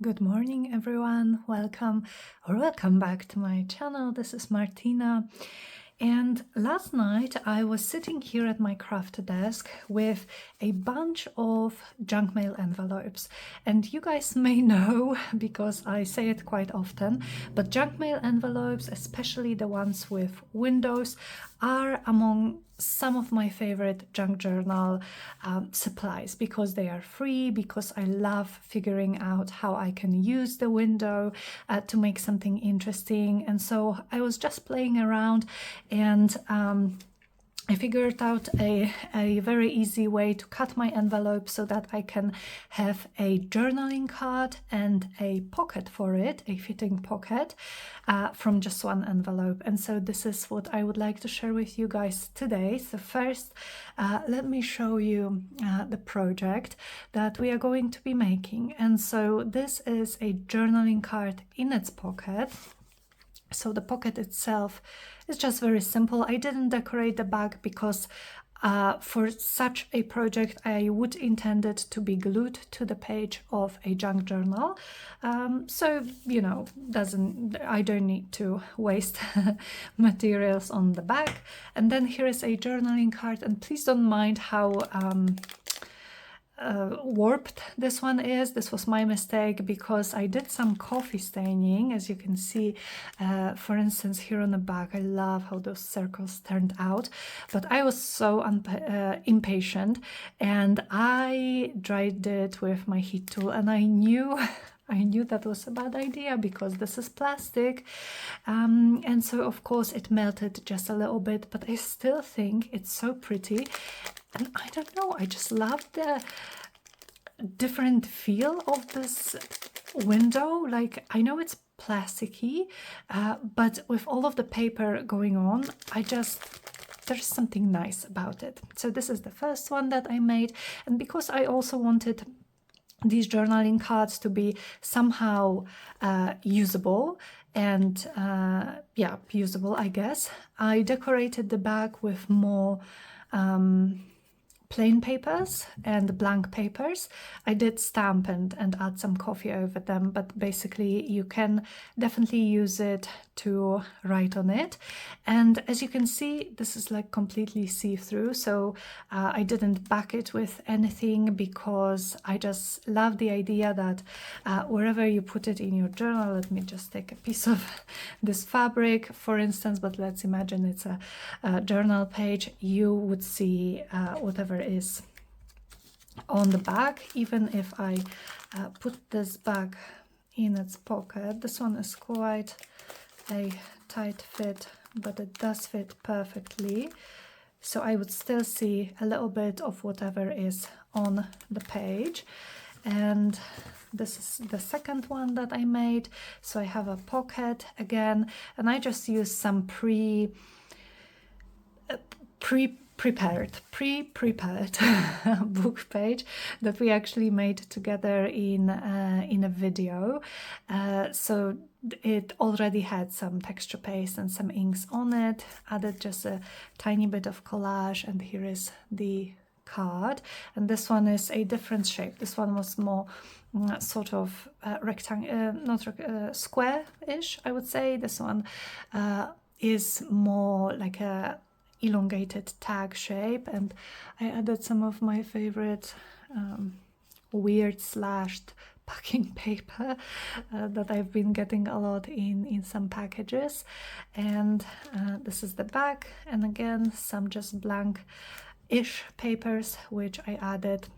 Good morning, everyone. Welcome back to my channel. This is Martyna. And last night I was sitting here at my craft desk with a bunch of junk mail envelopes. And you guys may know, because I say it quite often, but junk mail envelopes, especially the ones with windows, are among some of my favorite junk journal supplies because they are free, because I love figuring out how I can use the window to make something interesting. And so I was just playing around and I figured out a very easy way to cut my envelope so that I can have a journaling card and a pocket for it, a fitting pocket from just one envelope. And so this is what I would like to share with you guys today. So first, let me show you the project that we are going to be making. And so this is a journaling card in its pocket. So the pocket itself is just very simple. I didn't decorate the back because for such a project I would intend it to be glued to the page of a junk journal. So, you know, I don't need to waste materials on the back. And then here is a journaling card, and please don't mind how warped this one is. This was my mistake because I did some coffee staining, as you can see, for instance here on the back. I love how those circles turned out, but I was so impatient and I dried it with my heat tool, and I knew that was a bad idea because this is plastic, and so of course it melted just a little bit, but I still think it's so pretty. And I don't know, I just love the different feel of this window. Like, I know it's plasticky, but with all of the paper going on, there's something nice about it. So this is the first one that I made, and because I also wanted these journaling cards to be somehow usable and usable, I guess, I decorated the back with more plain papers and blank papers. I did stamp and add some coffee over them, but basically you can definitely use it to write on it. And as you can see, this is like completely see-through, so I didn't back it with anything because I just love the idea that wherever you put it in your journal, let me just take a piece of this fabric, for instance, but let's imagine it's a journal page, you would see whatever is on the back. Even if I put this back in its pocket, this one is quite a tight fit, but it does fit perfectly, so I would still see a little bit of whatever is on the page. And this is the second one that I made. So I have a pocket again, and I just used some pre-prepared book page that we actually made together in a video. So it already had some texture paste and some inks on it. Added just a tiny bit of collage, and here is the card. And this one is a different shape. This one was more sort of rectangle, not square-ish, I would say. This one is more like a elongated tag shape, and I added some of my favorite weird slashed packing paper that I've been getting a lot in some packages. And this is the back, and again some just blank-ish papers which I added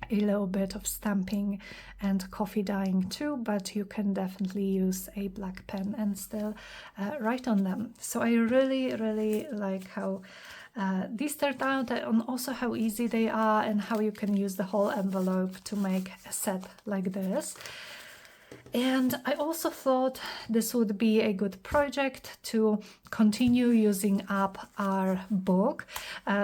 a little bit of stamping and coffee dyeing too, but you can definitely use a black pen and still write on them. So I really like how these turned out, and also how easy they are and how you can use the whole envelope to make a set like this. And I also thought this would be a good project to continue using up our book.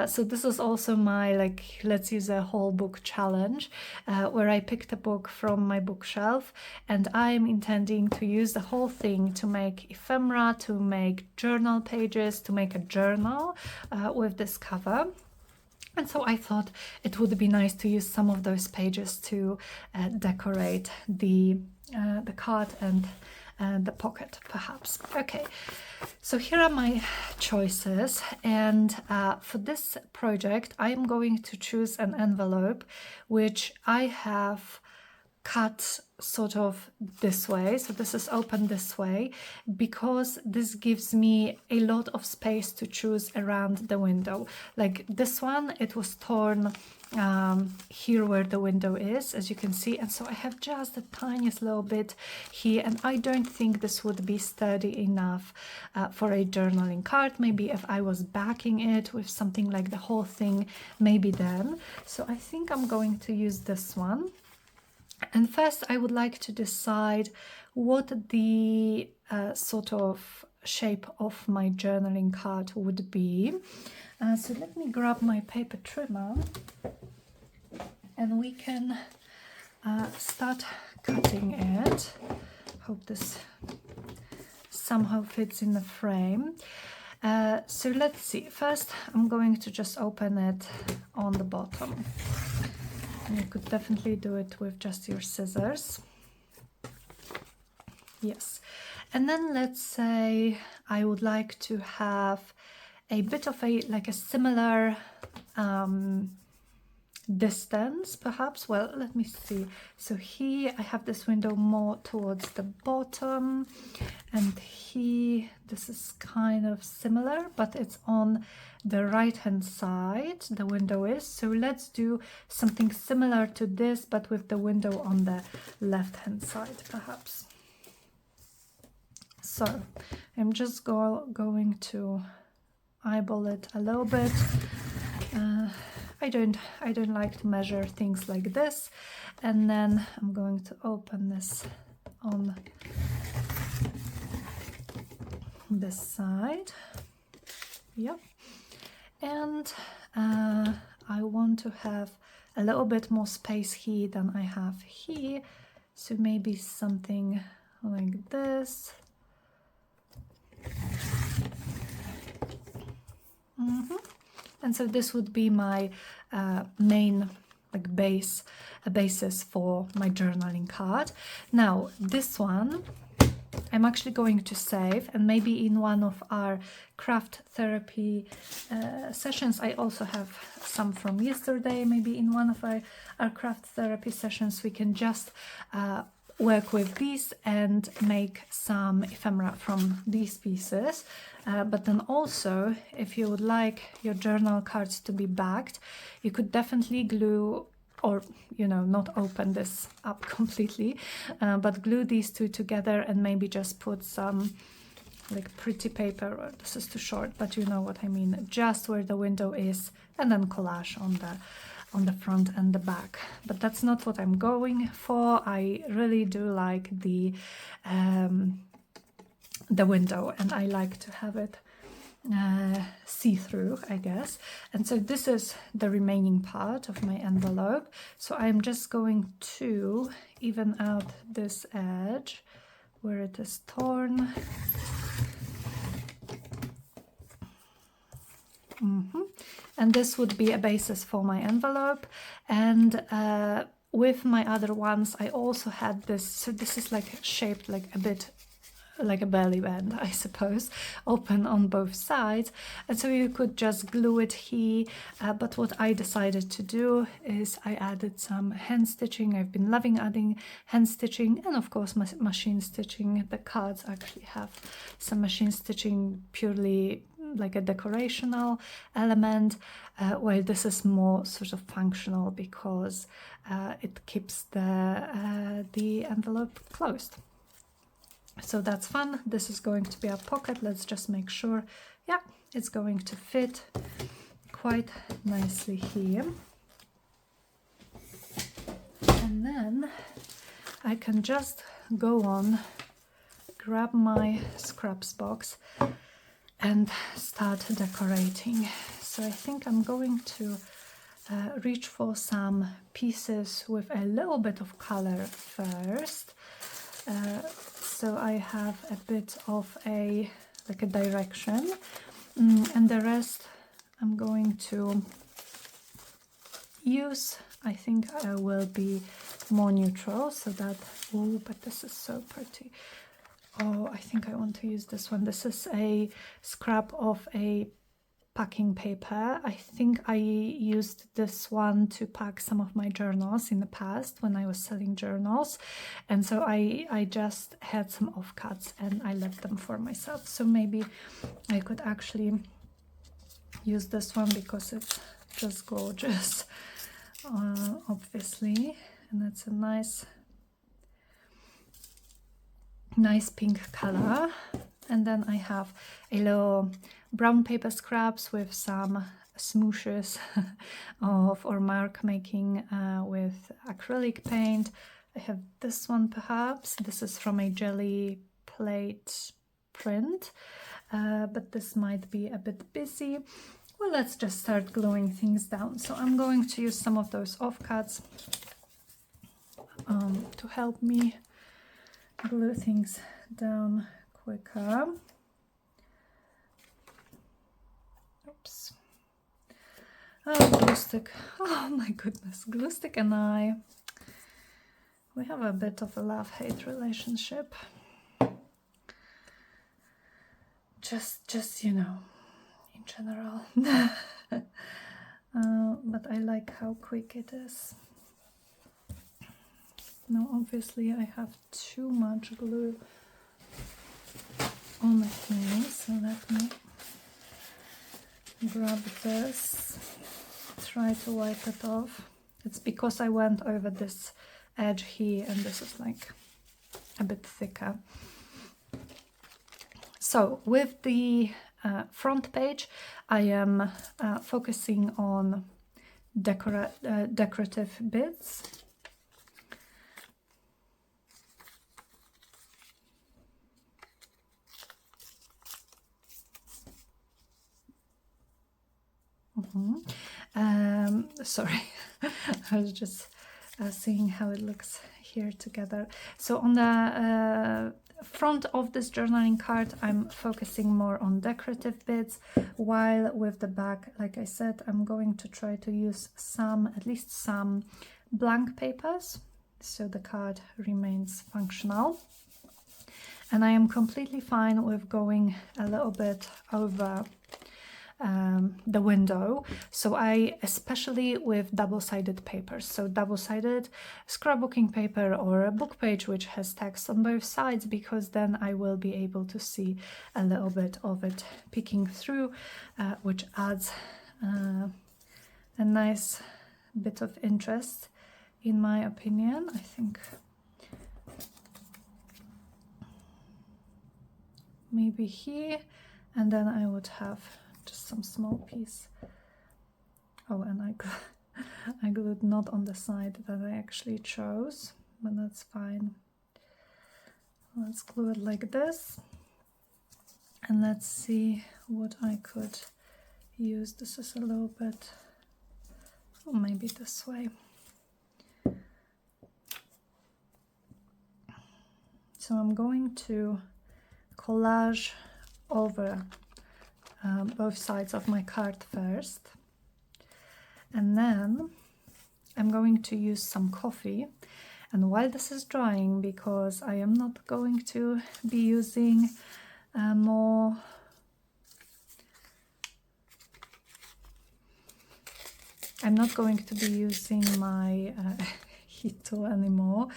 So this is also my let's use a whole book challenge, where I picked a book from my bookshelf, and I'm intending to use the whole thing to make ephemera, to make journal pages, to make a journal with this cover. And so I thought it would be nice to use some of those pages to decorate the card and the pocket, perhaps. Okay, so here are my choices, and for this project I am going to choose an envelope which I have cut sort of this way, so this is open this way, because this gives me a lot of space to choose around the window. Like this one, it was torn here where the window is, as you can see, and so I have just the tiniest little bit here, and I don't think this would be sturdy enough for a journaling card. Maybe if I was backing it with something like the whole thing, maybe then. So I think I'm going to use this one. And first I would like to decide what the sort of shape of my journaling card would be. So let me grab my paper trimmer and we can start cutting it. Hope this somehow fits in the frame. So let's see. First I'm going to just open it on the bottom. You could definitely do it with just your scissors. Yes. And then let's say I would like to have a bit of a similar distance, perhaps. Well, let me see. So here I have this window more towards the bottom, and here this is kind of similar, but it's on the right hand side, the window is. So let's do something similar to this, but with the window on the left hand side, perhaps. So I'm just going to eyeball it a little bit. I don't like to measure things like this, and then I'm going to open this on this side. Yep. And I want to have a little bit more space here than I have here, so maybe something like this. And so this would be my main basis for my journaling card. Now this one I'm actually going to save, and maybe in one of our craft therapy sessions. I also have some from yesterday. Maybe in one of our craft therapy sessions we can just work with these and make some ephemera from these pieces. But then also, if you would like your journal cards to be backed, you could definitely glue, or not open this up completely, but glue these two together and maybe just put some pretty paper, or this is too short, but you know what I mean, just where the window is, and then collage on the front and the back. But that's not what I'm going for. I really do like the window, and I like to have it see-through, I guess. And so this is the remaining part of my envelope. So I'm just going to even out this edge where it is torn. And this would be a basis for my envelope. And with my other ones I also had this, so this is shaped a bit like a belly band, I suppose, open on both sides, and so you could just glue it here, but what I decided to do is I added some hand stitching. I've been loving adding hand stitching, and of course machine stitching. The cards actually have some machine stitching, purely like a decorational element, while this is more sort of functional because it keeps the envelope closed. So that's fun. This is going to be a pocket. Let's just make sure, yeah, it's going to fit quite nicely here. And then I can just go on, grab my scraps box and start decorating. So I think I'm going to reach for some pieces with a little bit of color first. So I have a bit of a direction, and the rest I'm going to use, I think I will be more neutral, so that, oh, but this is so pretty. Oh, I think I want to use this one. This is a scrap of a packing paper. I think I used this one to pack some of my journals in the past when I was selling journals, and so I just had some offcuts and I left them for myself. So maybe I could actually use this one because it's just gorgeous, obviously, and it's a nice pink color. And then I have a little brown paper scraps with some smooshes or mark making with acrylic paint. I have this one perhaps. This is from a jelly plate print, but this might be a bit busy. Well, let's just start gluing things down. So I'm going to use some of those offcuts to help me glue things down quicker. Oops. Oh, glue stick. Oh my goodness, glue stick and I, we have a bit of a love-hate relationship. Just you know, in general. But I like how quick it is. Now obviously I have too much glue on the thing, so let me grab this, try to wipe it off. It's because I went over this edge here and this is like a bit thicker. So with the front page, I am focusing on decorative bits. Sorry, I was just seeing how it looks here together. So on the front of this journaling card, I'm focusing more on decorative bits, while with the back, like I said, I'm going to try to use at least some blank papers, so the card remains functional. And I am completely fine with going a little bit over the window. So especially with double-sided papers, so double-sided scrapbooking paper or a book page which has text on both sides, because then I will be able to see a little bit of it peeking through, which adds a nice bit of interest, in my opinion. I think maybe here, and then I would have just some small piece. Oh, and I glued not on the side that I actually chose, but that's fine. Let's glue it like this, and let's see what I could use. This is a little bit, or maybe this way. So I'm going to collage over both sides of my card first, and then I'm going to use some coffee. And while this is drying, because I am not going to be using I'm not going to be using my heat tool anymore.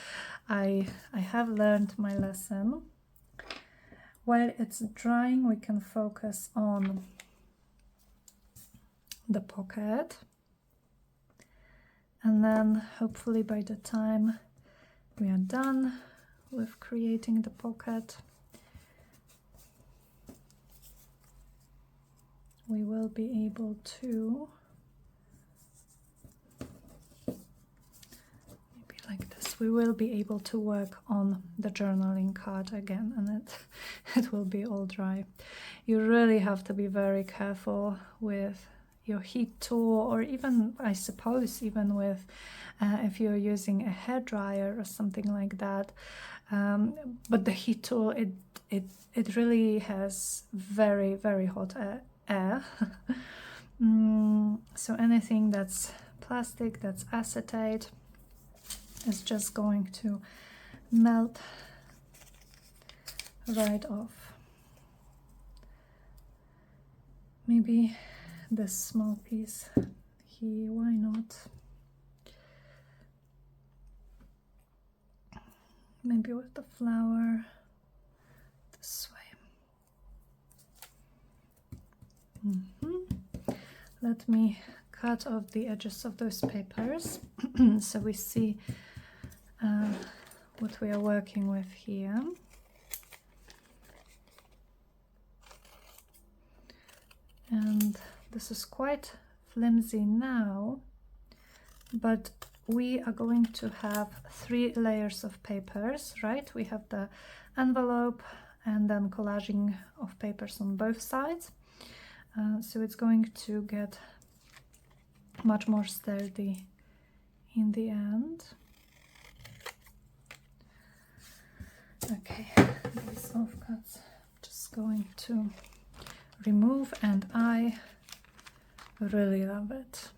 I have learned my lesson. While it's drying, we can focus on the pocket, and then hopefully by the time we are done with creating the pocket, we will be able to, maybe like this, we will be able to work on the journaling card again, and it will be all dry. You really have to be very careful with your heat tool, or even, I suppose, even with if you're using a hairdryer or something like that. But the heat tool, it really has very, very hot air. So anything that's plastic, that's acetate. It's just going to melt right off. Maybe this small piece here, why not? Maybe with the flower this way. Let me cut off the edges of those papers so we see what we are working with here. And this is quite flimsy now, but we are going to have 3 layers of papers, right? We have the envelope and then collaging of papers on both sides. So it's going to get much more sturdy in the end. Okay, these offcuts I'm just going to remove, and I really love it.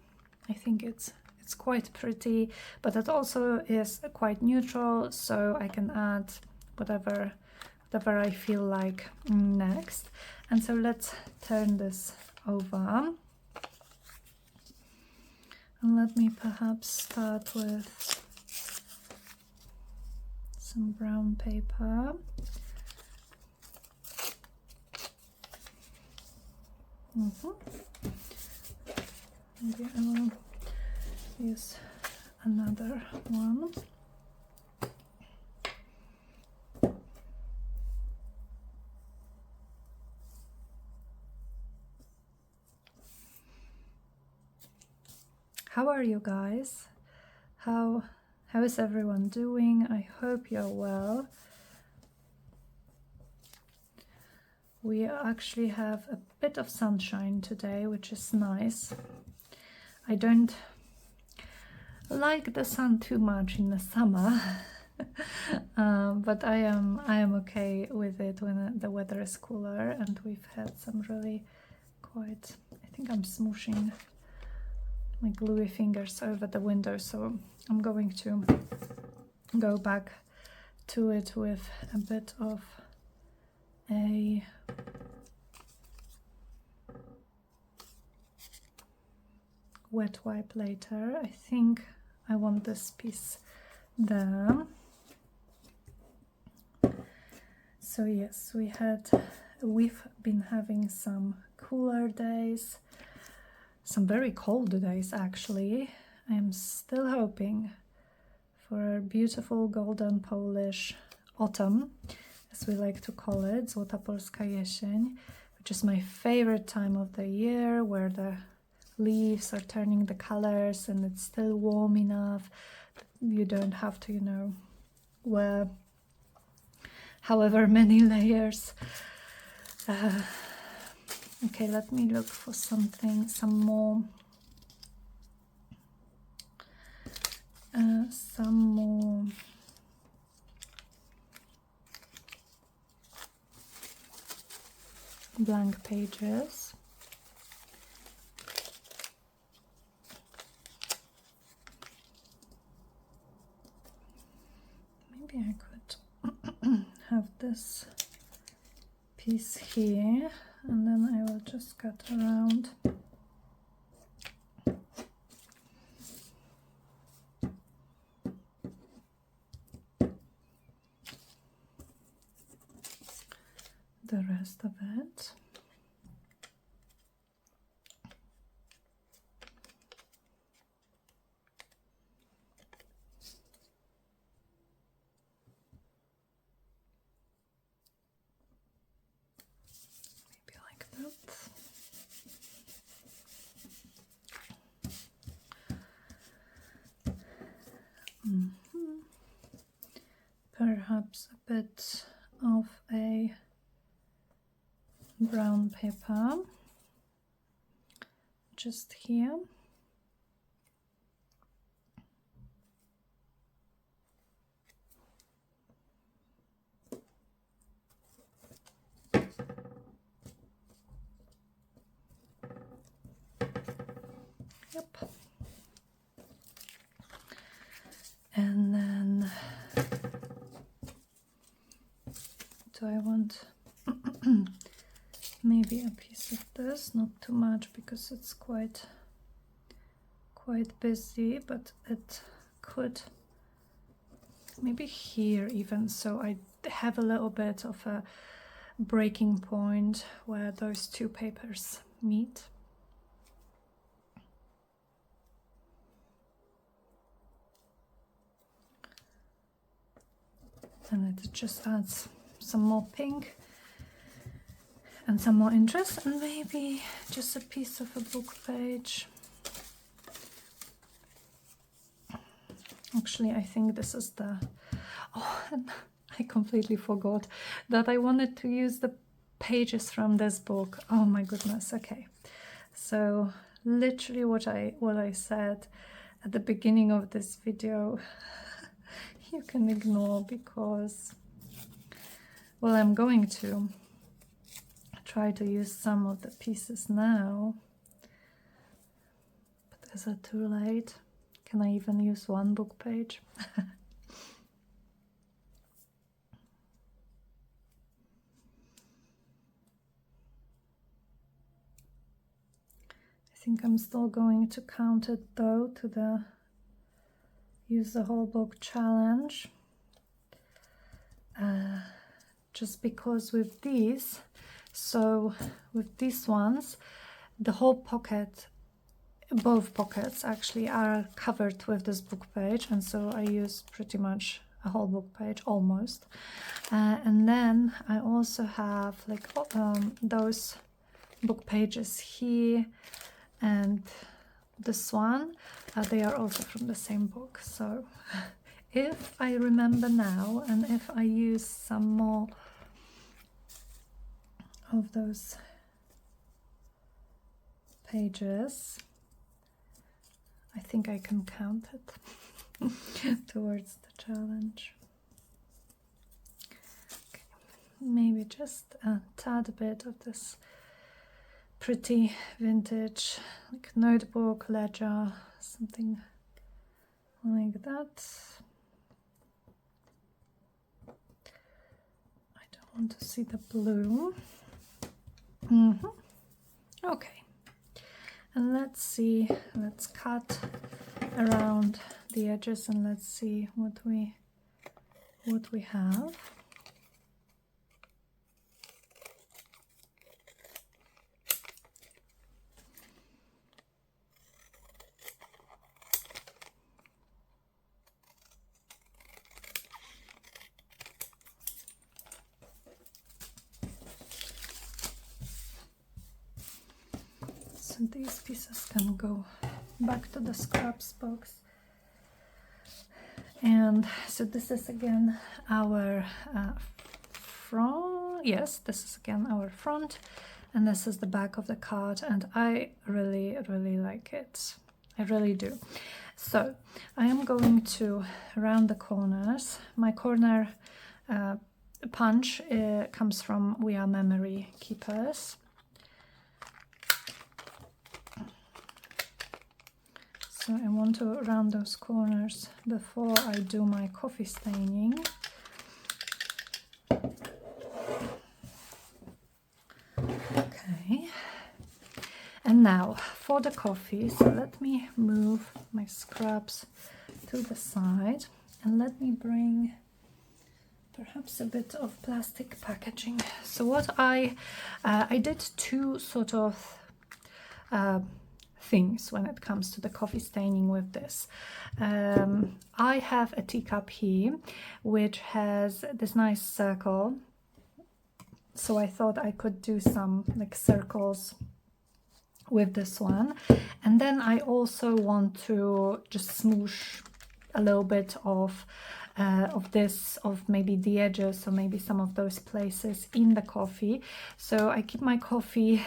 I think it's quite pretty, but it also is quite neutral, so I can add whatever I feel like next. And so let's turn this over. And let me perhaps start with some brown paper. Maybe I will use another one. How are you guys? How is everyone doing? I hope you're well. We actually have a bit of sunshine today, which is nice. I don't like the sun too much in the summer, but I am okay with it when the weather is cooler, and we've had some really quite, I think I'm smooshing my gluey fingers over the window, so I'm going to go back to it with a bit of a wet wipe later. I think I want this piece there. So yes, we've been having some cooler days, some very cold days actually. I am still hoping for a beautiful golden Polish autumn, as we like to call it, Złota Polska jesień, which is my favorite time of the year, where the leaves are turning the colors and it's still warm enough. You don't have to, wear however many layers. Okay, let me look for some more blank pages. Maybe I could have this piece here, and then I will just cut around. The rest of it. Maybe like that. Perhaps a bit of a brown paper just here. Yep. So I want maybe a piece of this, not too much because it's quite busy, but it could maybe here even, so I have a little bit of a breaking point where those two papers meet. And it just adds some more pink and some more interest, and maybe just a piece of a book page. Actually, I think this is the... Oh, and I completely forgot that I wanted to use the pages from this book. Oh my goodness. Okay, so literally what I said at the beginning of this video, you can ignore, because, well, I'm going to try to use some of the pieces now, but is it too late? Can I even use one book page? I think I'm still going to count it though to the use the whole book challenge, just because with these, so with these ones, the whole pocket, both pockets actually are covered with this book page, and so I use pretty much a whole book page almost. And then I also have like those book pages here and this one, they are also from the same book. So if I remember now, and if I use some more of those pages, I think I can count it towards the challenge. Okay. Maybe just a tad bit of this pretty vintage like notebook, ledger, something like that. I don't want to see the blue. Okay, and let's see, let's cut around the edges and let's see what we have. So these pieces can go back to the scraps box. And so this is again our front. Yes, this is again our front, and this is the back of the card, and I really like it. I really do. So I am going to round the corners. My corner punch comes from We Are Memory Keepers. So I want to round those corners before I do my coffee staining. Okay. And now for the coffee, so let me move my scraps to the side and let me bring perhaps a bit of plastic packaging. So what I did two sort of things when it comes to the coffee staining with this. I have a teacup here which has this nice circle, so I thought I could do some like circles with this one, and then I also want to just smoosh a little bit of this, of maybe the edges, or maybe some of those places in the coffee. So I keep my coffee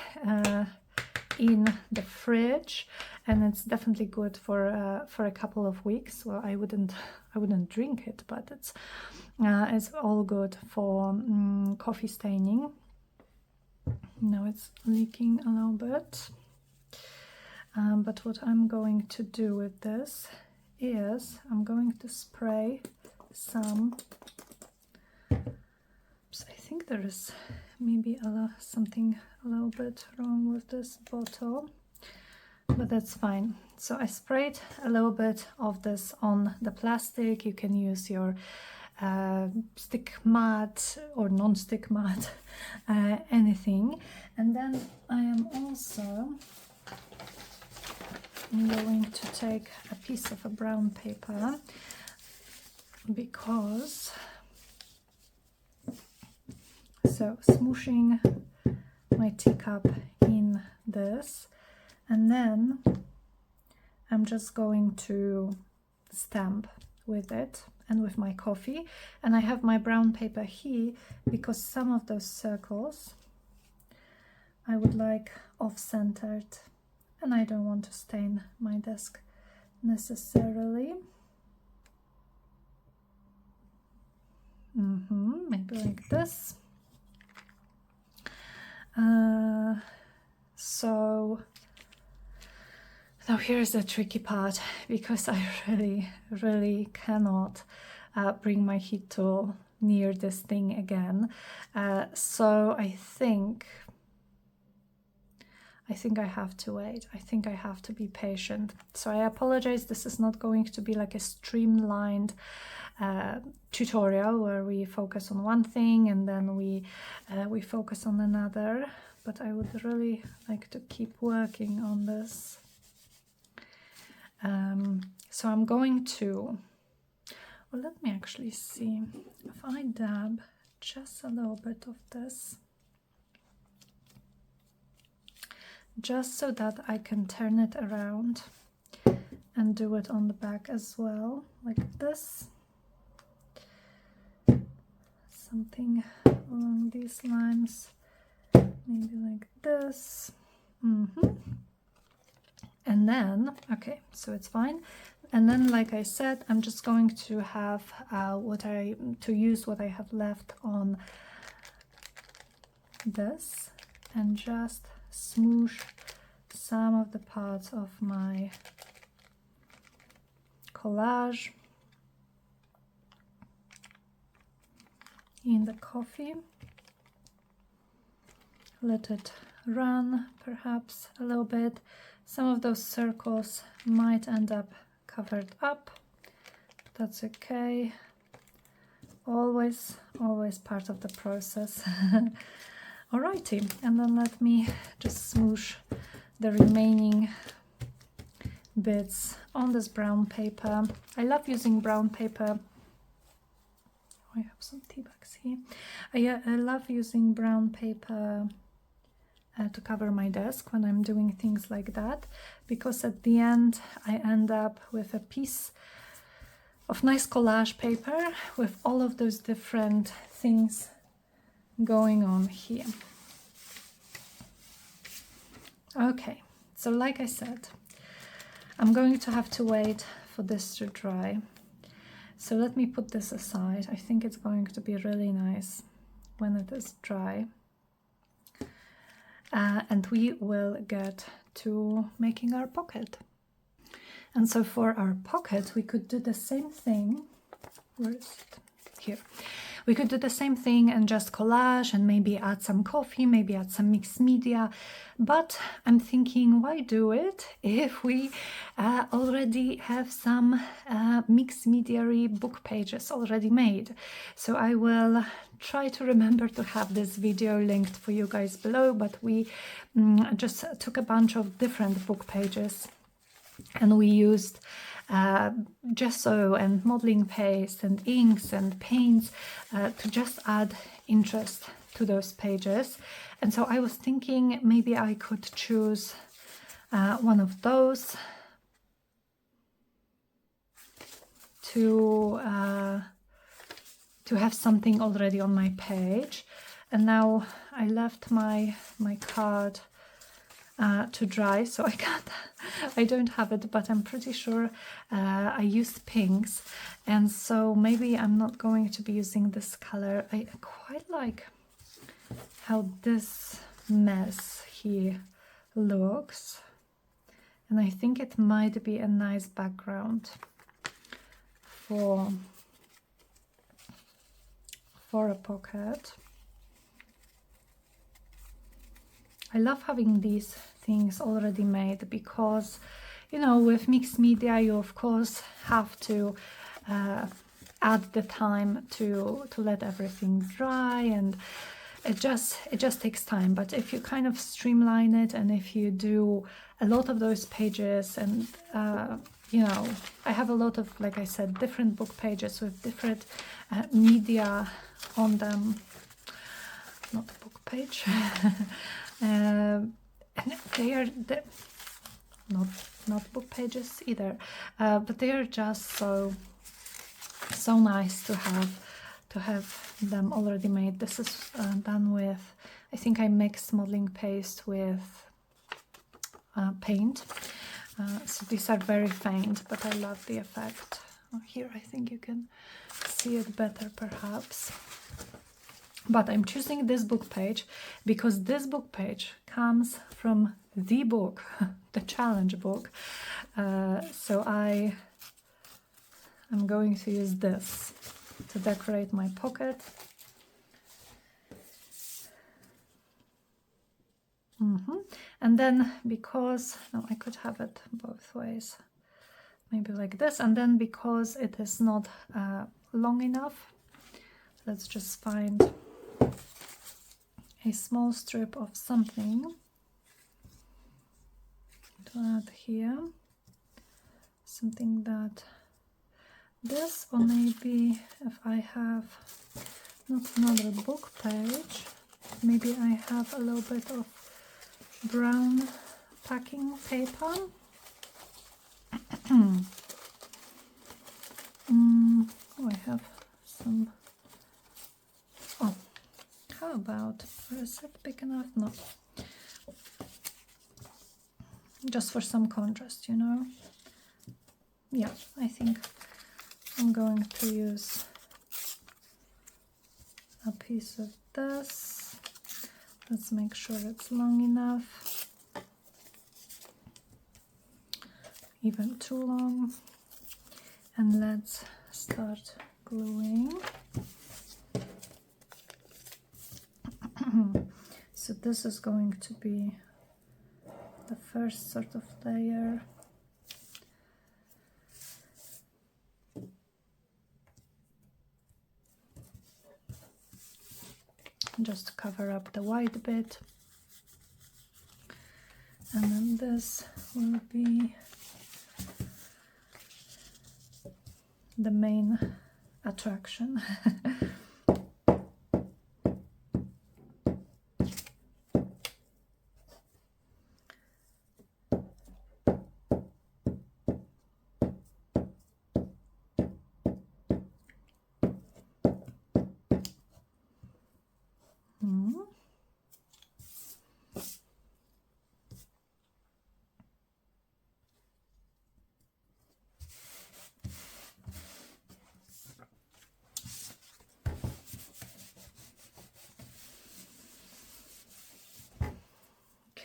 in the fridge, and it's definitely good for a couple of weeks. Well, I wouldn't drink it, but it's all good for coffee staining. Now it's leaking a little bit, but what I'm going to do with this is I'm going to spray some. Oops, I think there is maybe something a little bit wrong with this bottle, but that's fine. So I sprayed a little bit of this on the plastic. You can use your stick mat or non-stick mat, anything. And then I am also going to take a piece of a brown paper, because so smooshing my teacup in this, and then I'm just going to stamp with it and with my coffee. And I have my brown paper here because some of those circles I would like off-centered, and I don't want to stain my desk necessarily. Maybe like this. So now here's the tricky part, because I really cannot bring my heat tool near this thing again. So I think I have to wait. I think I have to be patient. So I apologize. This is not going to be like a streamlined tutorial where we focus on one thing and then we focus on another. But I would really like to keep working on this. So I'm going to, well, let me actually see if I dab just a little bit of this, just so that I can turn it around and do it on the back as well, like this. Something along these lines, maybe like this. And then, okay, so it's fine. And then, like I said, I'm just going to have use what I have left on this and just smoosh some of the parts of my collage in the coffee. Let it run perhaps a little bit. Some of those circles might end up covered up, but that's okay. Always part of the process. Alrighty, and then let me just smoosh the remaining bits on this brown paper. I love using brown paper. I have some tea bags here. I love using brown paper to cover my desk when I'm doing things like that, because at the end I end up with a piece of nice collage paper with all of those different things going on here. Okay, so like I said, I'm going to have to wait for this to dry. So let me put this aside. I think it's going to be really nice when it is dry. And we will get to making our pocket. And so for our pocket, we could do the same thing. Where is it? Here. We could do the same thing and just collage and maybe add some coffee, maybe add some mixed media. But I'm thinking, why do it if we already have some mixed media book pages already made? So I will try to remember to have this video linked for you guys below, but we just took a bunch of different book pages and we used gesso and modeling paste and inks and paints to just add interest to those pages. And so I was thinking maybe I could choose one of those to have something already on my page. And now I left my card to dry, so I don't have it, but I'm pretty sure I used pinks, and so maybe I'm not going to be using this color. I quite like how this mess here looks, and I think it might be a nice background for a pocket. I love having these things already made because, you know, with mixed media, you of course have to add the time to let everything dry, and it just takes time. But if you kind of streamline it, and if you do a lot of those pages, and you know, I have a lot of, like I said, different book pages with different media on them. Not a book page. And they are not book pages either, but they are just so nice to have them already made. This is done with, I think I mixed modeling paste with paint, so these are very faint, but I love the effect. Oh, here I think you can see it better perhaps. But I'm choosing this book page because this book page comes from the book, the challenge book. So I'm going to use this to decorate my pocket. And then because, no, I could have it both ways. Maybe like this. And then because it is not long enough, let's just find a small strip of something to add here. Something that this, or maybe if I have not another book page, maybe I have a little bit of brown packing paper. Oh, I have some. Oh, how about, is it big enough? No. Just for some contrast, you know. Yeah, I think I'm going to use a piece of this. Let's make sure it's long enough. Even too long. And let's start gluing. So this is going to be the first sort of layer. Just to cover up the white bit. And then this will be the main attraction.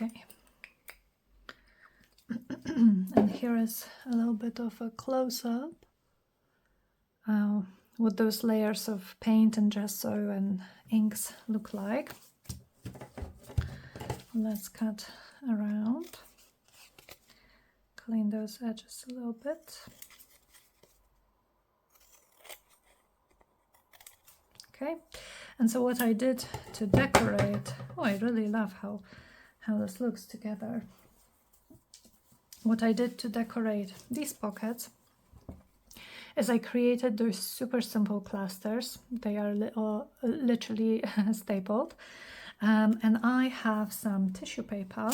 Okay. And here is a little bit of a close-up what those layers of paint and gesso and inks look like. Let's cut around, clean those edges a little bit. Okay, and so what I did to decorate, oh, I really love how this looks together. What I did to decorate these pockets is I created those super simple clusters. They are literally stapled. And I have some tissue paper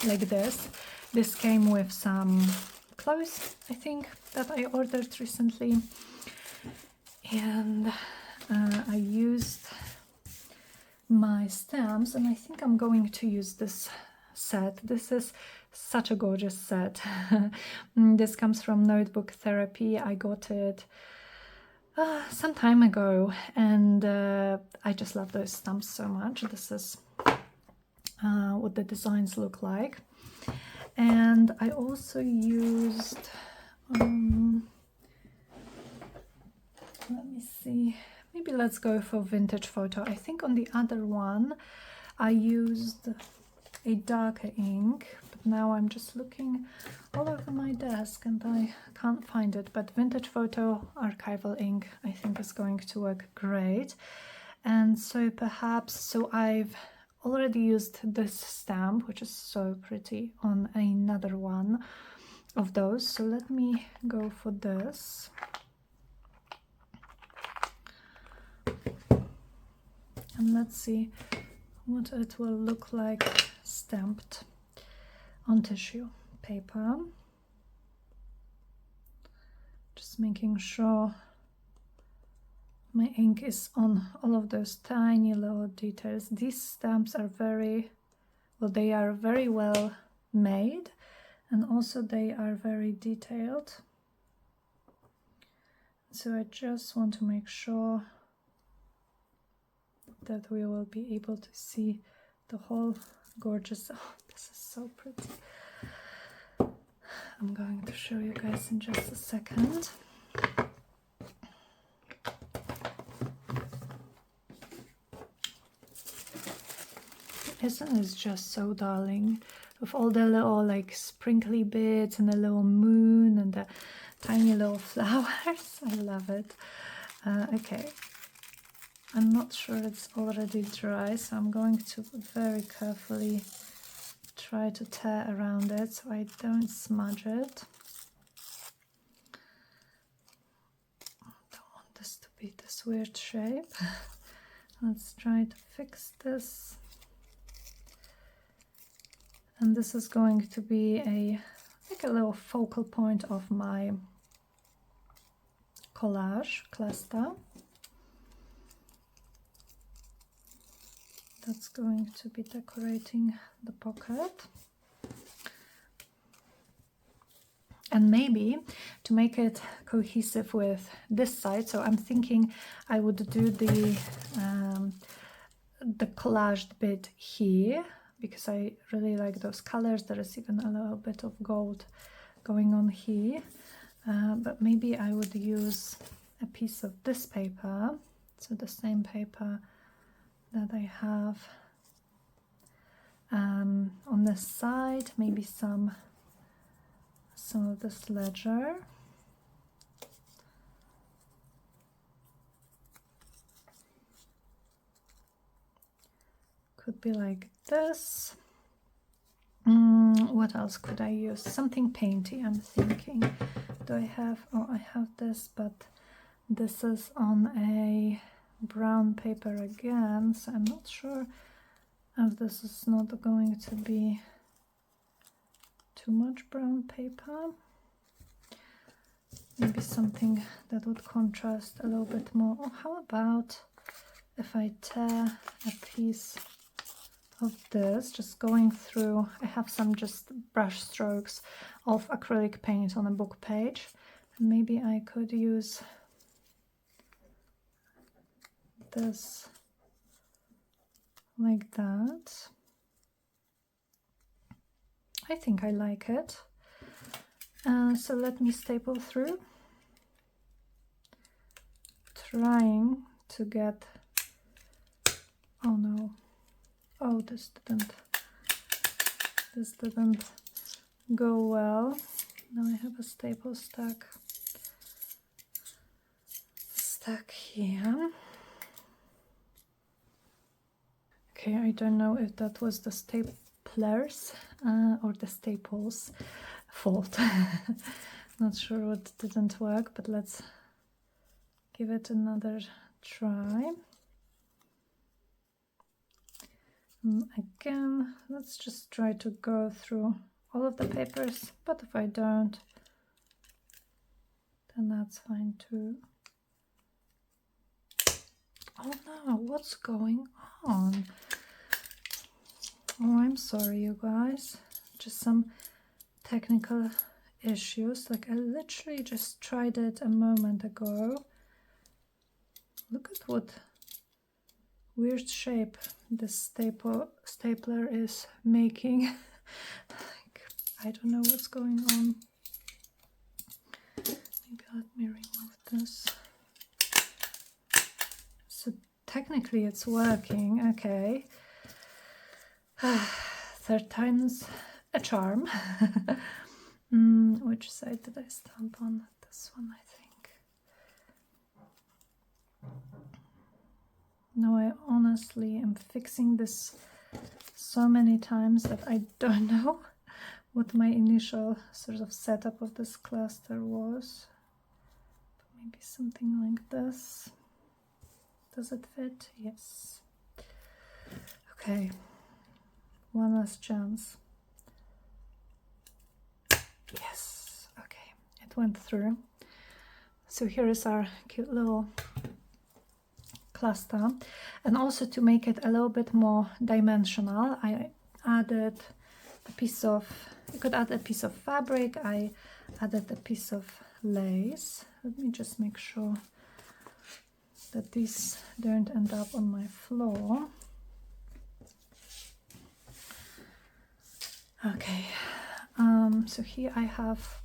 like this. This came with some clothes, I think, that I ordered recently. And I used my stamps, and I think I'm going to use this set. This is such a gorgeous set. This comes from Notebook Therapy. I got it some time ago, and I just love those stamps so much. This is what the designs look like. And I also used let me see, maybe let's go for vintage photo. I think on the other one I used a darker ink, but now I'm just looking all over my desk and I can't find it. But vintage photo archival ink I think is going to work great. And so I've already used this stamp, which is so pretty, on another one of those. So let me go for this. And let's see what it will look like stamped on tissue paper. Just making sure my ink is on all of those tiny little details. These stamps are very well made, and also they are very detailed. So I just want to make sure that we will be able to see the whole gorgeous, oh, this is so pretty. I'm going to show you guys in just a second. Isn't it just so darling? With all the little like sprinkly bits and the little moon and the tiny little flowers. I love it. Okay. I'm not sure it's already dry, so I'm going to very carefully try to tear around it so I don't smudge it. I don't want this to be this weird shape. Let's try to fix this. And this is going to be like a little focal point of my collage cluster. That's going to be decorating the pocket. And maybe to make it cohesive with this side, so I'm thinking I would do the collaged bit here, because I really like those colors. There is even a little bit of gold going on here. But maybe I would use a piece of this paper, so the same paper that I have on this side, maybe some of this ledger. Could be like this. What else could I use? Something painty, I'm thinking. Do I have, oh, I have this, but this is on a brown paper again, so I'm not sure if this is not going to be too much brown paper. Maybe something that would contrast a little bit more. Or how about if I tear a piece of this, just going through, I have some just brush strokes of acrylic paint on a book page, and maybe I could use this like that. I think I like it. So let me staple through, trying to get, oh no, oh, this didn't go well. Now I have a staple stuck here. Okay, I don't know if that was the staplers or the staples fault. Not sure what didn't work, but let's give it another try. Again, let's just try to go through all of the papers, but if I don't, then that's fine too. Oh no, what's going on? Oh, I'm sorry, you guys. Just some technical issues. Like, I literally just tried it a moment ago. Look at what weird shape this stapler is making. Like, I don't know what's going on. Maybe let me remove this. So technically it's working, okay. Third time's a charm. Which side did I stamp on? This one, I think. Now I honestly am fixing this so many times that I don't know what my initial sort of setup of this cluster was. Maybe something like this. Does it fit? Yes. Okay, one last chance. Yes, okay, it went through. So here is our cute little cluster. And also to make it a little bit more dimensional, I added a piece of, you could add a piece of fabric, I added a piece of lace. Let me just make sure that these don't end up on my floor. Okay, so here I have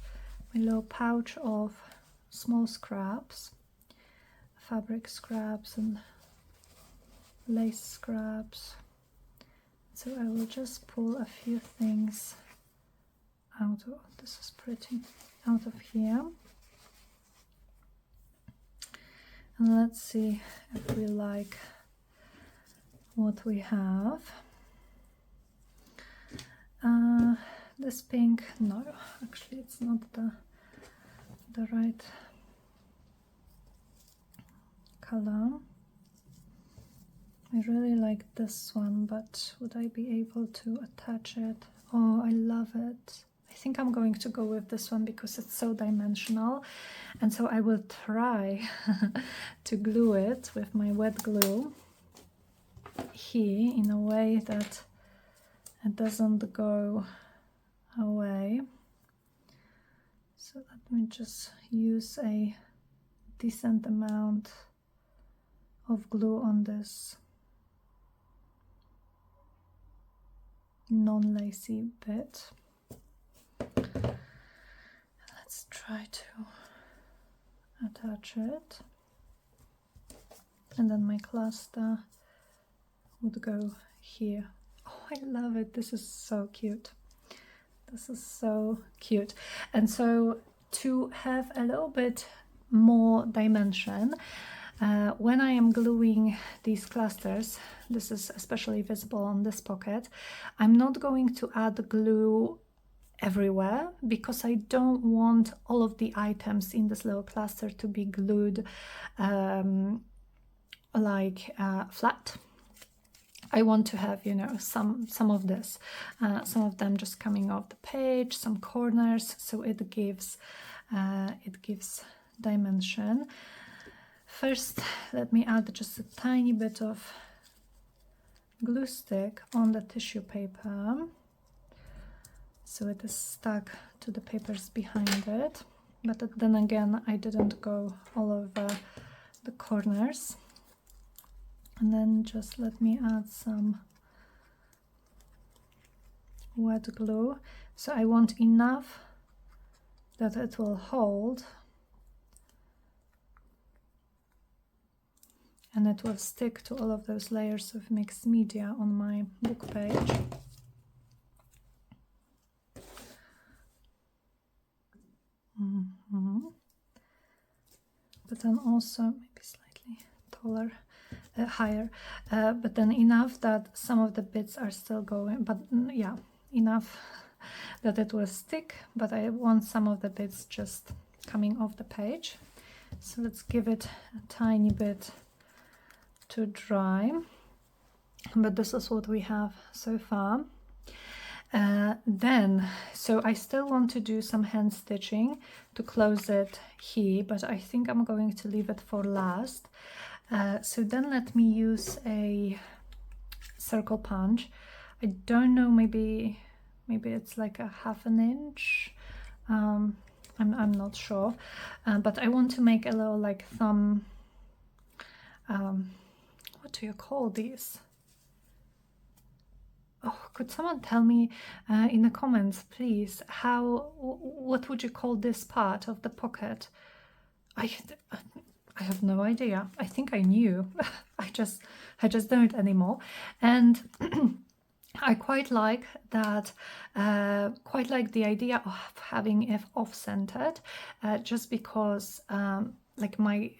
my little pouch of small scraps, fabric scraps and lace scraps. So I will just pull a few things out of, this is pretty, out of here. And let's see if we like what we have. This pink, no, actually it's not the right color. I really like this one, but would I be able to attach it? Oh, I love it. I think I'm going to go with this one because it's so dimensional, and so I will try to glue it with my wet glue here in a way that it doesn't go away. So let me just use a decent amount of glue on this non-lacy bit. Let's try to attach it, and then my cluster would go here. Oh, I love it. This is so cute. This is so cute. And so to have a little bit more dimension, when I am gluing these clusters, this is especially visible on this pocket, I'm not going to add glue everywhere because I don't want all of the items in this little cluster to be glued flat. I want to have, you know, some of this, some of them just coming off the page, some corners, so it gives dimension. First, let me add just a tiny bit of glue stick on the tissue paper, so it is stuck to the papers behind it. But then again, I didn't go all over the corners. And then just let me add some wet glue. So I want enough that it will hold and it will stick to all of those layers of mixed media on my book page. But then also maybe slightly taller, higher, but then enough that some of the bits are still going, but yeah, enough that it will stick, but I want some of the bits just coming off the page. So let's give it a tiny bit to dry, but this is what we have so far. Then, so I still want to do some hand stitching to close it here, but I think I'm going to leave it for last. So then let me use a circle punch. I don't know, maybe it's like a ½ inch. I'm not sure, but I want to make a little like thumb. What do you call these? Oh, could someone tell me in the comments, please, what would you call this part of the pocket? I have no idea. I think I knew. I just don't anymore. And I quite like that, quite like the idea of having it off-centered, just because like my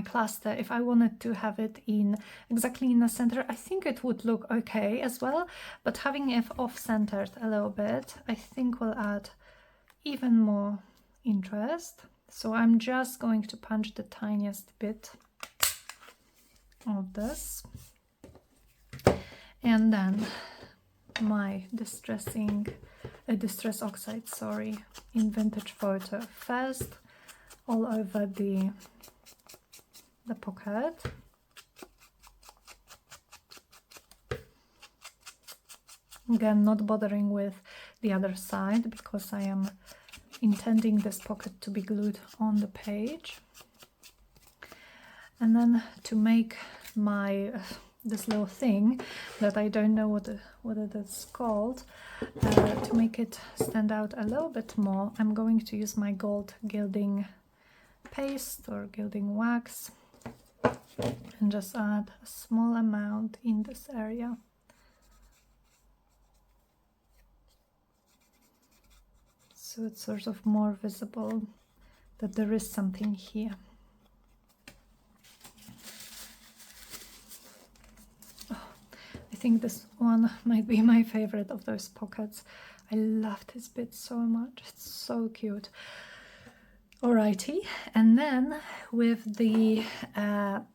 cluster, if I wanted to have it in exactly in the center, I think it would look okay as well, but having it off-centered a little bit, I think will add even more interest. So I'm just going to punch the tiniest bit of this, and then my distress oxide, sorry, in Vintage Photo first all over the pocket. Again, not bothering with the other side because I am intending this pocket to be glued on the page. And then to make my this little thing that I don't know what it is called, to make it stand out a little bit more, I'm going to use my gold gilding paste or gilding wax and just add a small amount in this area. So it's sort of more visible that there is something here. I think this one might be my favorite of those pockets. I love this bit so much, it's so cute. Alrighty, and then with the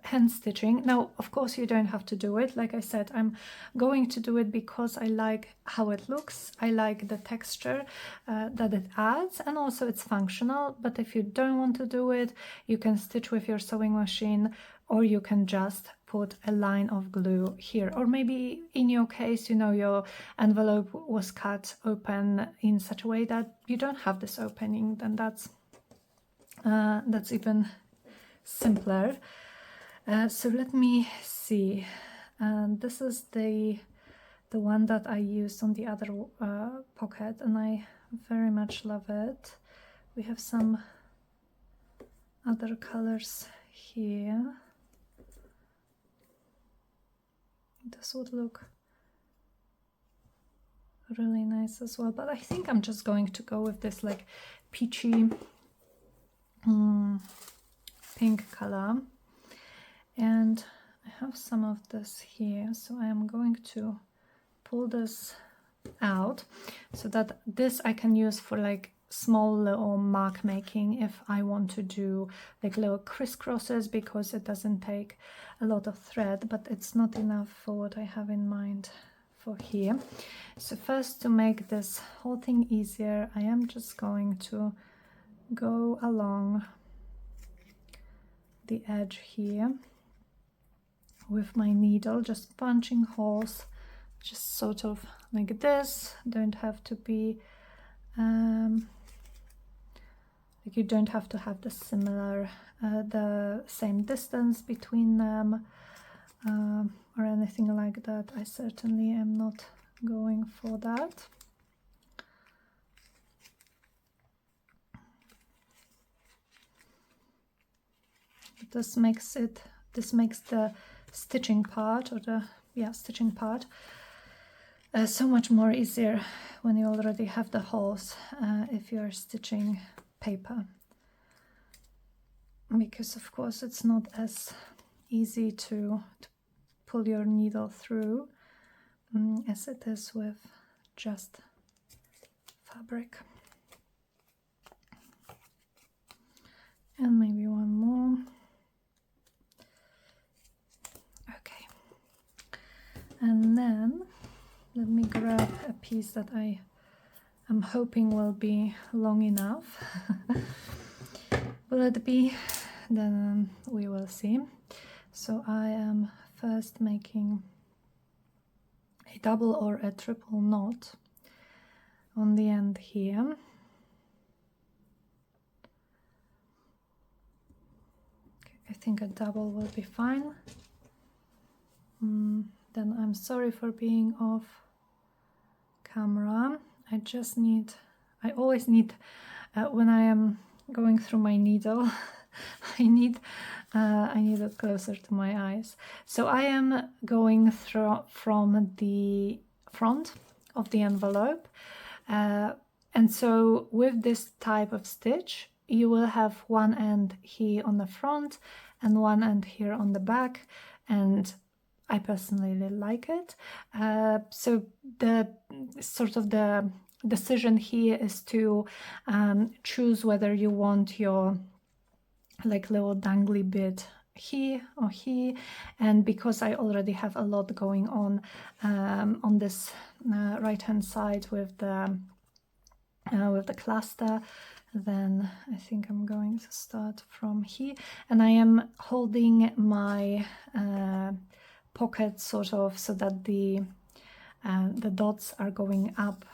hand stitching, now of course you don't have to do it. Like I said, I'm going to do it because I like how it looks, I like the texture that it adds, and also it's functional. But if you don't want to do it, you can stitch with your sewing machine, or you can just put a line of glue here, or maybe in your case, you know, your envelope was cut open in such a way that you don't have this opening, then that's even simpler. So let me see. This is the one that I used on the other pocket, and I very much love it. We have some other colors here. This would look really nice as well, but I think I'm just going to go with this like peachy pink color, and I have some of this here, so I am going to pull this out so that this I can use for like small little mark making if I want to do like little crisscrosses, because it doesn't take a lot of thread, but it's not enough for what I have in mind for here. So first, to make this whole thing easier, I am just going to go along the edge here with my needle, just punching holes, just sort of like this. Don't have to be like, you don't have to have the similar the same distance between them or anything like that. I certainly am not going for that. This makes the stitching part, or the stitching part, so much more easier when you already have the holes if you are stitching paper, because of course it's not as easy to pull your needle through as it is with just fabric. And maybe one more. Okay, and then let me grab a piece that I am hoping will be long enough. Will it be? Then we will see. So I am first making a double or a triple knot on the end here. Okay, I think a double will be fine. Then I'm sorry for being off camera. I always need, when I am going through my needle, I need it closer to my eyes. So I am going through from the front of the envelope. And so with this type of stitch, you will have one end here on the front and one end here on the back, and I personally like it. So the sort of the decision here is to choose whether you want your like little dangly bit here or here, and because I already have a lot going on this right hand side with the cluster, then I think I'm going to start from here, and I am holding my pocket sort of so that the dots are going up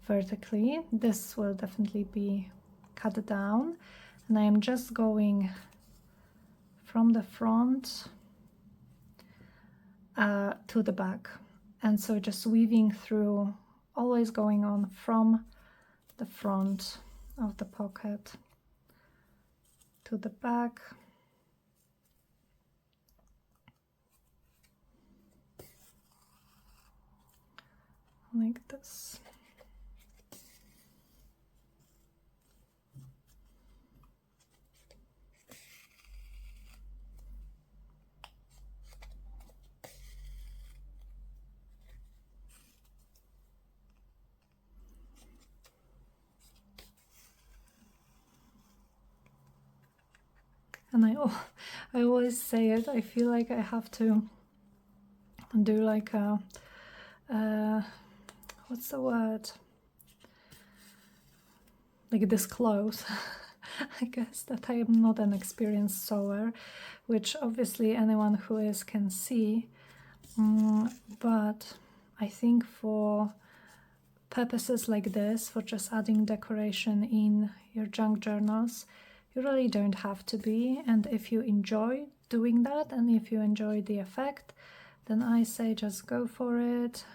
vertically. This will definitely be cut down, and I am just going from the front to the back, and so just weaving through, always going on from the front of the pocket to the back. Like this. And I always say it, I feel like I have to do like a, what's the word? Like disclose, I guess, that I am not an experienced sewer, which obviously anyone who is can see, but I think for purposes like this, for just adding decoration in your junk journals, you really don't have to be. And if you enjoy doing that, and if you enjoy the effect, then I say just go for it.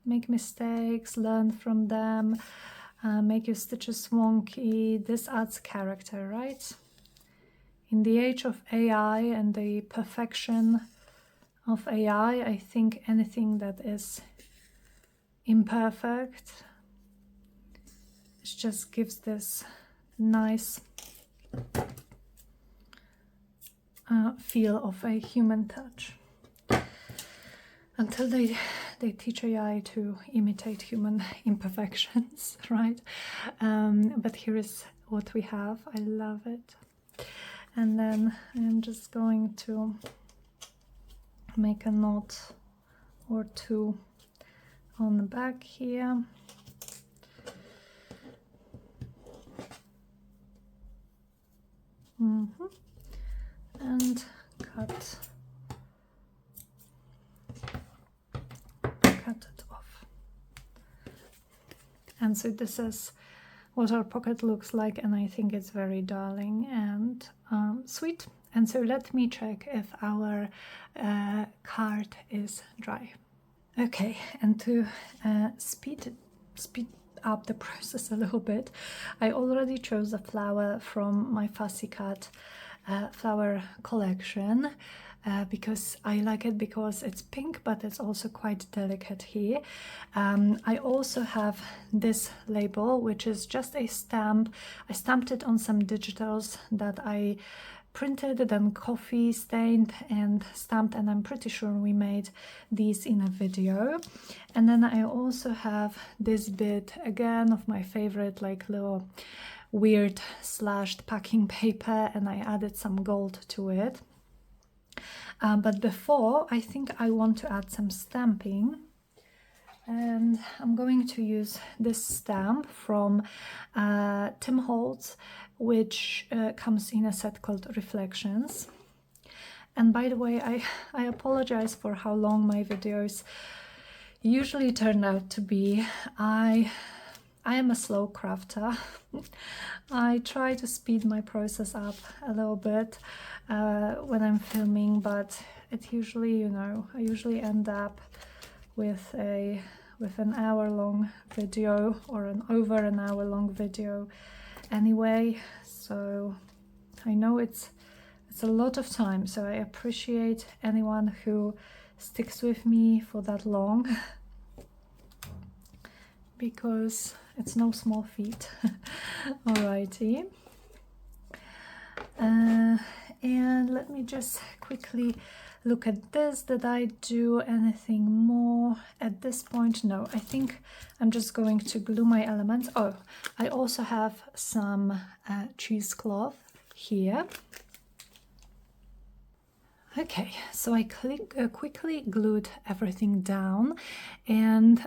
Make mistakes, learn from them, make your stitches wonky. This adds character, right? In the age of AI and the perfection of AI, I think anything that is imperfect, it just gives this nice feel of a human touch. Until they teach AI to imitate human imperfections, right? But here is what we have. I love it. And then I'm just going to make a knot or two on the back here. And cut it off. And so this is what our pocket looks like, and I think it's very darling and sweet. And so let me check if our card is dry. Okay, and to speed up the process a little bit, I already chose a flower from my Fussy Cut flower collection because I like it because it's pink, but it's also quite delicate here. I also have this label, which is just a stamp. I stamped it on some digitals that I printed, then coffee stained and stamped, and I'm pretty sure we made these in a video. And then I also have this bit again of my favorite, like little weird slashed packing paper, and I added some gold to it. But before, I think I want to add some stamping, and I'm going to use this stamp from Tim Holtz, which comes in a set called Reflections. And by the way, I apologize for how long my videos usually turn out to be. I am a slow crafter. I try to speed my process up a little bit when I'm filming, but it usually, you know, I usually end up with an hour-long video or over an hour-long video anyway. So I know it's a lot of time, so I appreciate anyone who sticks with me for that long. because it's no small feat. Alrighty. And let me just quickly look at this. Did I do anything more at this point? No, I think I'm just going to glue my elements. Oh, I also have some cheesecloth here. Okay, so I quickly glued everything down, and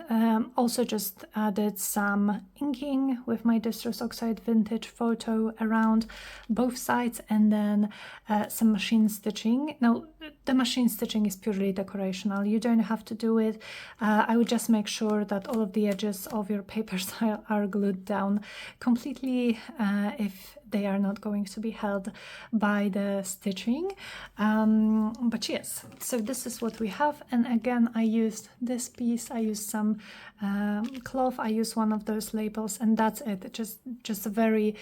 also just added some inking with my Distress Oxide Vintage Photo around both sides, and then some machine stitching. Now, the machine stitching is purely decorational. You don't have to do it. I would just make sure that all of the edges of your papers are glued down completely if they are not going to be held by the stitching. But yes, so this is what we have. And again, I used this piece, I used some cloth, I used one of those labels, and that's it. Just a very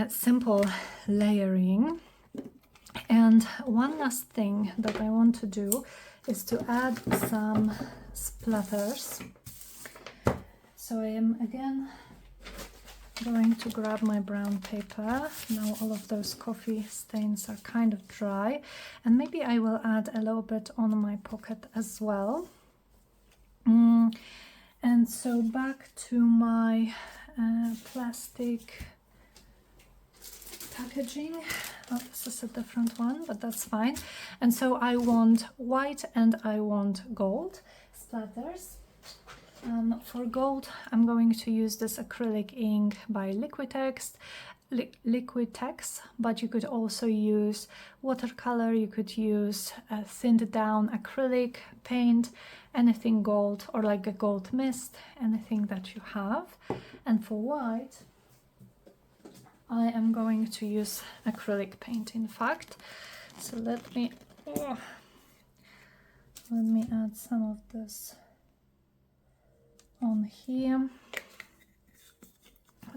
simple layering. And one last thing that I want to do is to add some splatters. So I am again going to grab my brown paper. Now all of those coffee stains are kind of dry, and maybe I will add a little bit on my pocket as well. And so back to my plastic packaging. Oh, this is a different one, but that's fine. And so I want white and I want gold splatters. For gold, I'm going to use this acrylic ink by Liquitex, but you could also use watercolor, you could use thinned down acrylic paint, anything gold, or like a gold mist, anything that you have. And for white, I am going to use acrylic paint, in fact. So let me add some of this on here.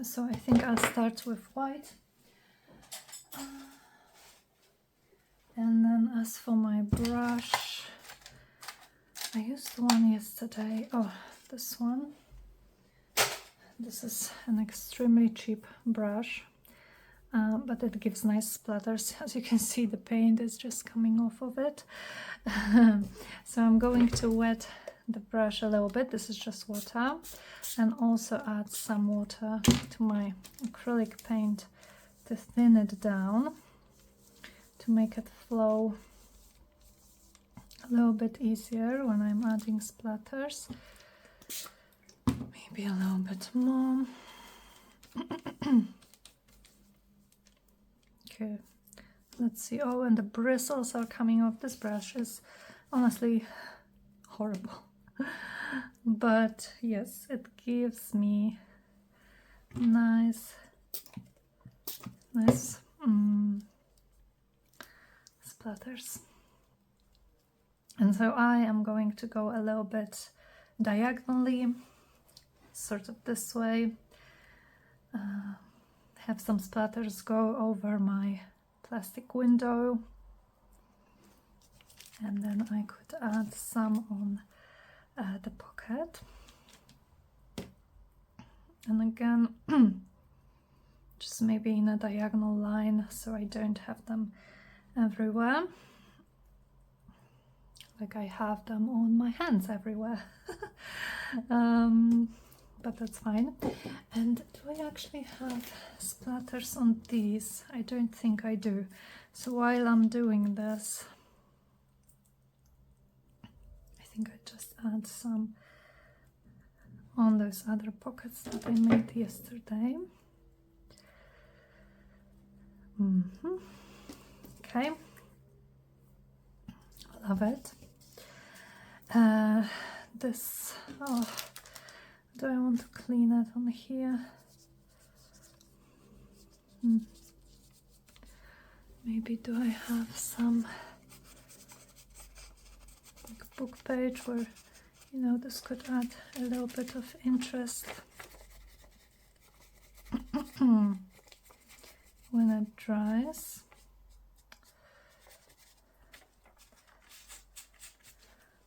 So I think I'll start with white, and then as for my brush, I used one yesterday. Oh, this one. This is an extremely cheap brush, but it gives nice splatters. As you can see, the paint is just coming off of it. So I'm going to wet the brush a little bit. This is just water, and also add some water to my acrylic paint to thin it down, to make it flow a little bit easier when I'm adding splatters. Maybe a little bit more. Okay, let's see. Oh, and the bristles are coming off. This brush is honestly horrible. But yes, it gives me nice splatters. And so I am going to go a little bit diagonally, sort of this way, have some splatters go over my plastic window, and then I could add some on the pocket. And again, just maybe in a diagonal line, so I don't have them everywhere, like I have them on my hands everywhere. But that's fine. And do I actually have splatters on these? I don't think I do. So while I'm doing this, I think I just add some on those other pockets that I made yesterday. Okay, love it. This, oh, do I want to clean it on here? Maybe do I have some like book page where, you know, this could add a little bit of interest when it dries.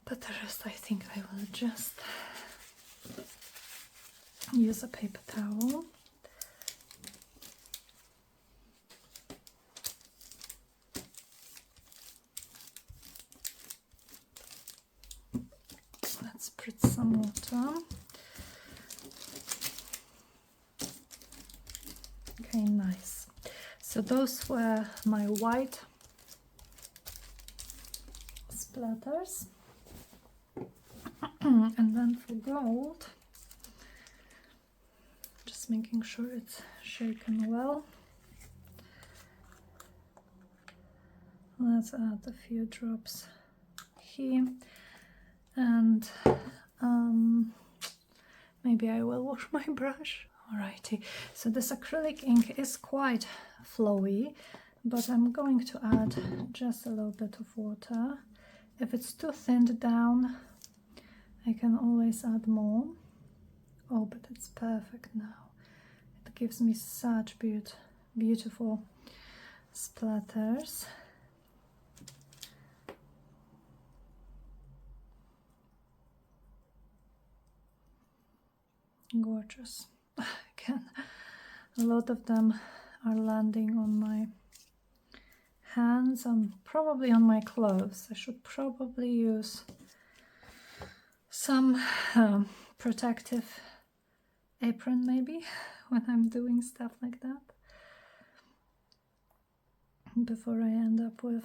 But the rest I think I will just use a paper towel. Let's spritz some water. Okay, nice. So those were my white splatters. And then for gold, just making sure it's shaken well. Let's add a few drops here, and maybe I will wash my brush. Alrighty, so this acrylic ink is quite flowy, but I'm going to add just a little bit of water. If it's too thinned down, I can always add more. Oh, but it's perfect now. It gives me such beautiful splatters. Gorgeous. Again, a lot of them are landing on my hands and probably on my clothes. I should probably use some protective apron maybe when I'm doing stuff like that, before I end up with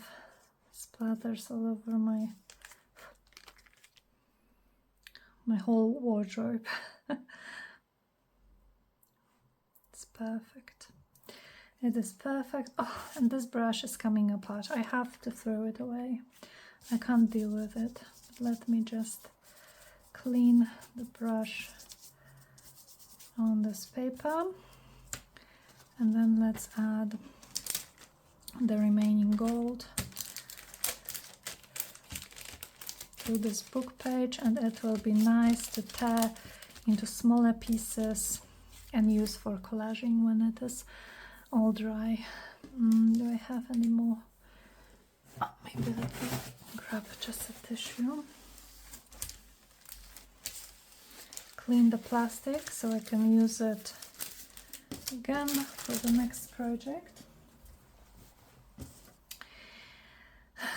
splatters all over my whole wardrobe. It's perfect. It is perfect. Oh, and this brush is coming apart. I have to throw it away. I can't deal with it. Let me just clean the brush on this paper, and then let's add the remaining gold to this book page, and it will be nice to tear into smaller pieces and use for collaging when it is all dry. Do I have any more? Oh, maybe let me grab just a tissue. Clean the plastic so I can use it again for the next project.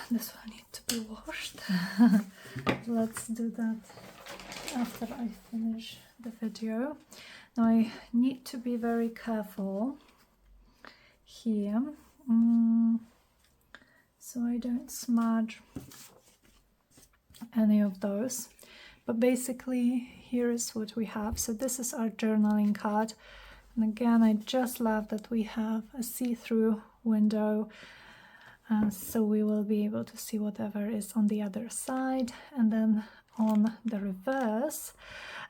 This will need to be washed. Let's do that after I finish the video. Now I need to be very careful here, so I don't smudge any of those. But basically, here is what we have. So this is our journaling card. And again, I just love that we have a see-through window. So we will be able to see whatever is on the other side. And then on the reverse,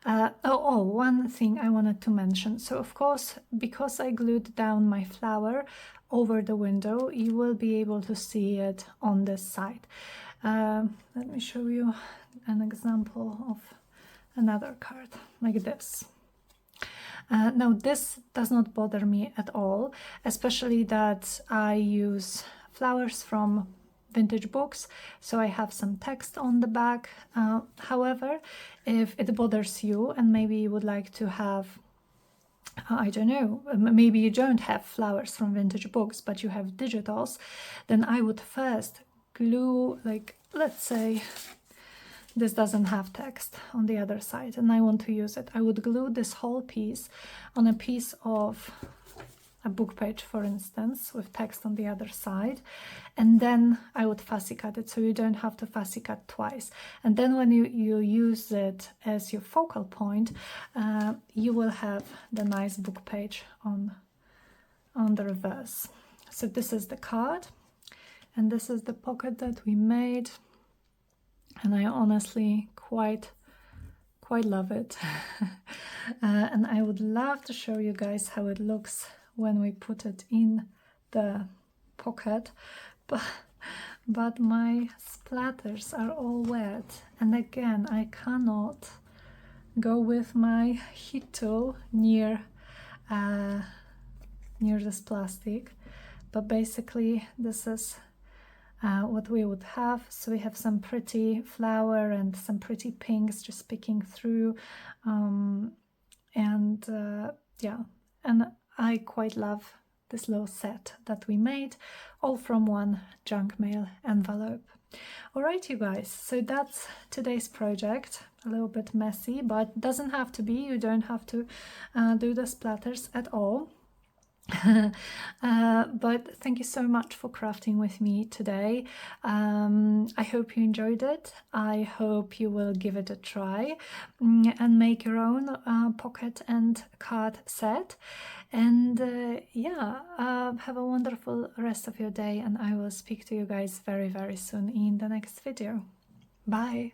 one thing I wanted to mention. So of course, because I glued down my flower over the window, you will be able to see it on this side. Let me show you an example of another card like this. Now this does not bother me at all, especially that I use flowers from vintage books, so I have some text on the back. However, if it bothers you and maybe you would like to have, I don't know, maybe you don't have flowers from vintage books but you have digitals, then I would first glue, like, let's say this doesn't have text on the other side and I want to use it. I would glue this whole piece on a piece of a book page, for instance, with text on the other side, and then I would fussy cut it, so you don't have to fussy cut twice. And then when you use it as your focal point, you will have the nice book page on the reverse. So this is the card, and this is the pocket that we made, and I honestly quite love it. And I would love to show you guys how it looks when we put it in the pocket, but my splatters are all wet, and again I cannot go with my heat tool near this plastic. But basically this is what we would have. So we have some pretty flower and some pretty pinks just picking through. and yeah, and I quite love this little set that we made, all from one junk mail envelope. Alright, you guys, so that's today's project. A little bit messy, but doesn't have to be. You don't have to do the splatters at all. But thank you so much for crafting with me today. I hope you enjoyed it. I hope you will give it a try and make your own pocket and card set. And yeah, have a wonderful rest of your day, and I will speak to you guys very, very soon in the next video. Bye!